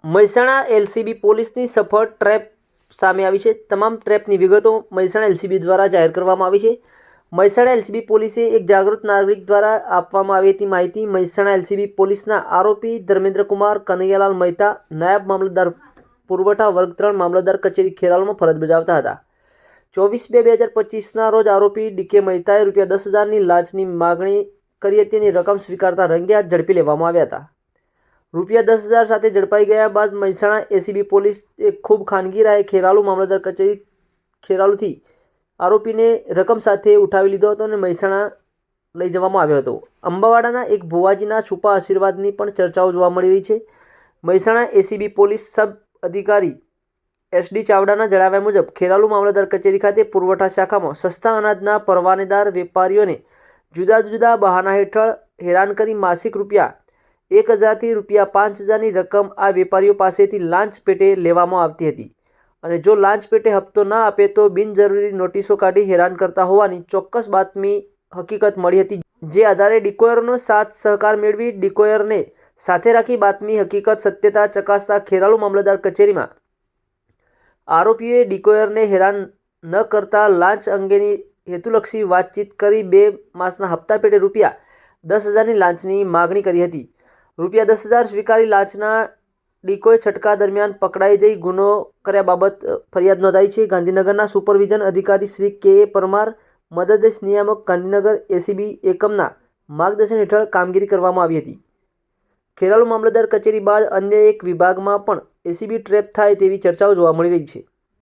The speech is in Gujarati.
મહેસાણા એલસીબી પોલીસની સફળ ટ્રેપ સામે આવી છે। તમામ ટ્રેપની વિગતો મહેસાણા એલસીબી દ્વારા જાહેર કરવામાં આવી છે। મહેસાણા એલસીબી પોલીસે એક જાગૃત નાગરિક દ્વારા આપવામાં આવી હતી માહિતી। મહેસાણા એલસીબી પોલીસના આરોપી ધર્મેન્દ્રકુમાર કનૈયાલાલ મહેતા નાયબ મામલતદાર પુરવઠા વર્ગ 3 મામલતદાર કચેરી ખેરાલુમાં ફરજ બજાવતા હતા। 24/2/2025ના રોજ આરોપી ડીકે મહેતાએ ₹10,000ની લાંચની માગણી કરી હતી અને રકમ સ્વીકારતા રંગે હાથ ઝડપી લેવામાં આવ્યા હતા। ₹10,000 સાથે ઝડપાઈ ગયા બાદ મહેસાણા એસીબી પોલીસે ખૂબ ખાનગી રાહે ખેરાલુ મામલતદાર કચેરી ખેરાલુથી આરોપીને રકમ સાથે ઉઠાવી લીધો હતો અને મહેસાણા લઈ જવામાં આવ્યો હતો। અંબાવાડાના એક ભુવાજીના છુપા આશીર્વાદની પણ ચર્ચાઓ જોવા મળી રહી છે। મહેસાણા એસીબી પોલીસ સબ અધિકારી SD ચાવડાના જણાવ્યા મુજબ ખેરાલુ મામલતદાર કચેરી ખાતે પુરવઠા શાખામાં સસ્તા અનાજના પરવાનેદાર વેપારીઓને જુદા જુદા બહાના હેઠળ હેરાન કરી માસિક ₹1,000થી ₹5,000ની રકમ આ વેપારીઓ પાસેથી લાંચ પેટે લેવામાં આવતી હતી અને જો લાંચ પેટે હપ્તો ન આપે તો બિનજરૂરી નોટિસો કાઢી હેરાન કરતા હોવાની ચોક્કસ બાતમી હકીકત મળી હતી। જે આધારે ડિકોયરનો સાથ સહકાર મેળવી ડિકોયરને સાથે રાખી બાતમી હકીકત સત્યતા ચકાસતા ખેરાલુ મામલતદાર કચેરીમાં આરોપીઓએ ડિકોયરને હેરાન ન કરતા લાંચ અંગેની હેતુલક્ષી વાતચીત કરી 2 માસના હપ્તા પેટે ₹10,000ની લાંચની માગણી કરી હતી। ₹10,000 સ્વીકારી લાંચના ડિકોય છટકા દરમિયાન પકડાઈ જઈ ગુનો કર્યા બાબત ફરિયાદ નોંધાઈ છે। ગાંધીનગરના સુપરવિઝન અધિકારી શ્રી KA પરમાર મદદનીશ નિયામક ગાંધીનગર એસીબી એકમના માર્ગદર્શન હેઠળ કામગીરી કરવામાં આવી હતી। ખેરાલુ મામલતદાર કચેરી બાદ અન્ય એક વિભાગમાં પણ એસીબી ટ્રેપ થાય તેવી ચર્ચાઓ જોવા મળી રહી છે।